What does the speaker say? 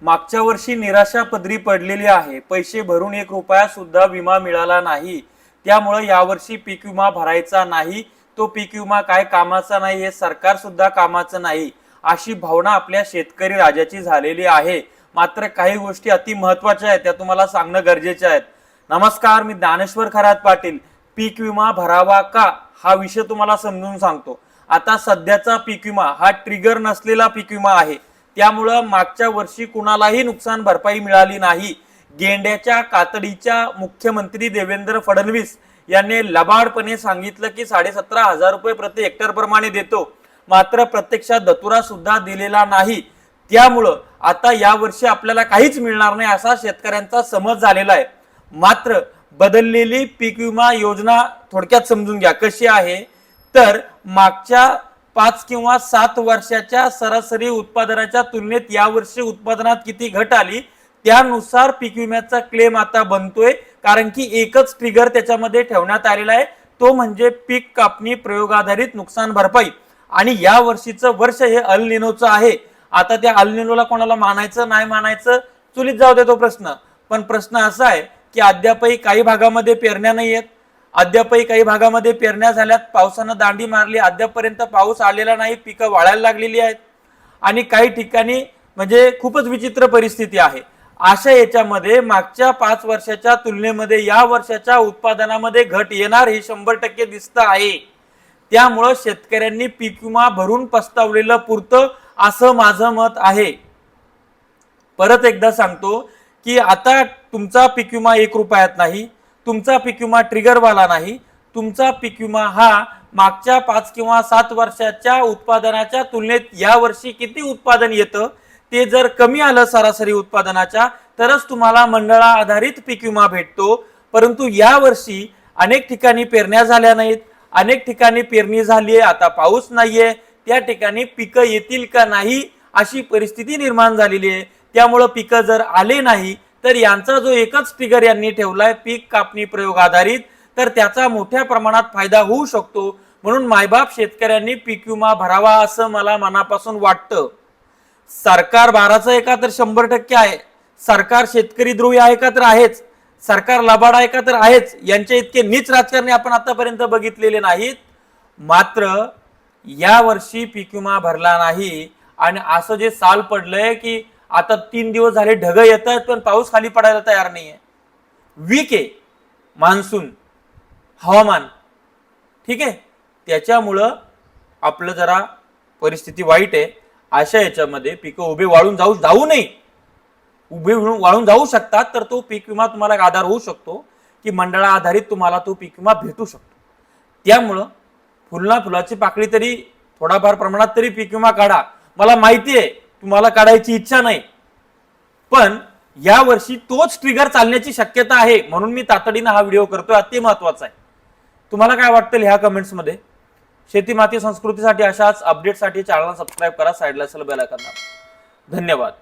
मागच्या वर्षी निराशा पदरी पडलेली आहे। पैसे भरून 1 रुपया सुद्धा विमा मिळाला नाही। त्यामुळे यावर्षी पीक विमा भरायचा नाही। तो पीक विमा काय कामाचा नाही, हे सरकार सुद्धा कामाचं नाही, अशी भावना आपल्या शेतकरी राजाची झालेली आहे। मात्र काही गोष्टी अति महत्त्वाच्या आहेत, त्या तुम्हाला सांगणं गरजेचे आहेत। नमस्कार, मी ज्ञानेश्वर खरात पाटील। पीक विमा भरावा का हा विषय तुम्हाला समजून सांगतो। आता सध्याचा पीक विमा हा ट्रिगर नसलेला पीक विमा आहे। त्यामुळे मागच्या वर्षी कुणालाही नुकसान भरपाई मिळाली नाही। गेंड्याच्या कातडीच्या मुख्यमंत्री देवेंद्र फडणवीस यांनी लबाडपणे सांगितलं की 17,500 रुपये प्रति हेक्टर प्रमाणे देतो, मात्र प्रत्यक्षात दतुरा सुद्धा दिलेला नाही। त्यामुळं आता या वर्षी आपल्याला काहीच मिळणार नाही असा शेतकऱ्यांचा समज झालेला आहे। मात्र बदललेली पीक विमा योजना थोडक्यात समजून घ्या कशी आहे। तर मागच्या 5 किंवा 7 वर्षाच्या सरासरी उत्पादनाच्या तुलनेत यावर्षी उत्पादनात किती घट आली त्यानुसार पीक विम्याचा क्लेम आता बनतोय, कारण की एकच ट्रिगर त्याच्यामध्ये ठेवण्यात आलेला आहे, तो म्हणजे पीक कापणी प्रयोगाधारित नुकसान भरपाई। आणि या वर्षीचं वर्ष हे अल निनोचं आहे। आता त्या अल निनोला कोणाला मानायचं नाही मानायचं चुलीत जाऊ दे तो प्रश्न, पण प्रश्न असा आहे की अद्यापही काही भागामध्ये पेरण्या नाही आहेत, अद्यापही काही भागामध्ये पेरण्या झाल्यात, पावसानं दांडी मारली, अद्यापपर्यंत पाऊस आलेला नाही, पिकं वाळायला लागलेली आहेत आणि काही ठिकाणी म्हणजे खूपच विचित्र परिस्थिती आहे। अशा याच्यामध्ये मागच्या 5 वर्षाच्या तुलनेमध्ये या वर्षाच्या उत्पादनामध्ये घट येणार हे 100% दिसत आहे। त्यामुळे शेतकऱ्यांनी पीक विमा भरून पस्तावलेलं पुरतं असं माझं मत आहे। परत एकदा सांगतो की आता तुमचा पीक विमा 1 रुपयात नाही, तुमचा पीक विमा ट्रिगरवाला नाही, तुमचा पीक विमा हा मागच्या 5 किंवा 7 वर्षाच्या उत्पादनाच्या तुलनेत या वर्षी किती उत्पादन येतं ते जर कमी आलं सरासरी उत्पादनाच्या तरच तुम्हाला मंडळा आधारित पीक विमा भेटतो। परंतु या वर्षी अनेक ठिकाणी पेरण्या झाल्या नाहीत, अनेक ठिकाणी पेरणी झाली आहे, आता पाऊस नाहीये, त्या ठिकाणी पिकं येतील का नाही अशी परिस्थिती निर्माण झालेली आहे। त्यामुळे पिकं जर आले नाही तर यांचा जो एकच ट्रिगर यांनी ठेवलाय पीक कापणी प्रयोग आधारित, तर त्याचा मोठ्या प्रमाणात फायदा होऊ शकतो। म्हणून मायबाप शेतकऱ्यांनी पीक विमा भरावा असं मला मनापासून वाटतं। सरकार 12चा एका तर 100% आहे, सरकार शेतकरी द्रोही आहे का तर आहेच, सरकार लबाड आहे का तर आहेच। यांच्या इतके नीच राजकारणी आपण आतापर्यंत बघितलेले नाहीत। मात्र या वर्षी पीक विमा भरला नाही आणि असं जे साल पडलंय की आता 3 दिवस झाले ढग येत आहेत पण पाऊस खाली पडायला तयार नाहीये। वीक आहे मान्सून हवामान, ठीक आहे, त्याच्यामुळं आपलं जरा परिस्थिती वाईट आहे। अशा याच्यामध्ये पिकं उभे वाळून जाऊ नये, उभे वाळून जाऊ शकतात, तर तो पीक विमा तुम्हाला आधार होऊ शकतो की मंडळा आधारित तुम्हाला तो पीक विमा भेटू शकतो। त्यामुळं फुलाची पाकळी तरी थोडाफार प्रमाणात तरी पीक विमा काढा। मला माहिती आहे तुम्हाला काढायची इच्छा नाही, पण या वर्षी तोच ट्रिगर चालण्याची शक्यता आहे, म्हणून मी तातडीने हा व्हिडिओ करतोय, अति महत्वाचा आहे। तुम्हाला काय वाटतं ह्या कमेंट्स मध्ये। शेती माती संस्कृतीसाठी अशाच अपडेटसाठी चॅनलला सबस्क्राइब करा, साइडला बेल आयकॉन दाबा। धन्यवाद।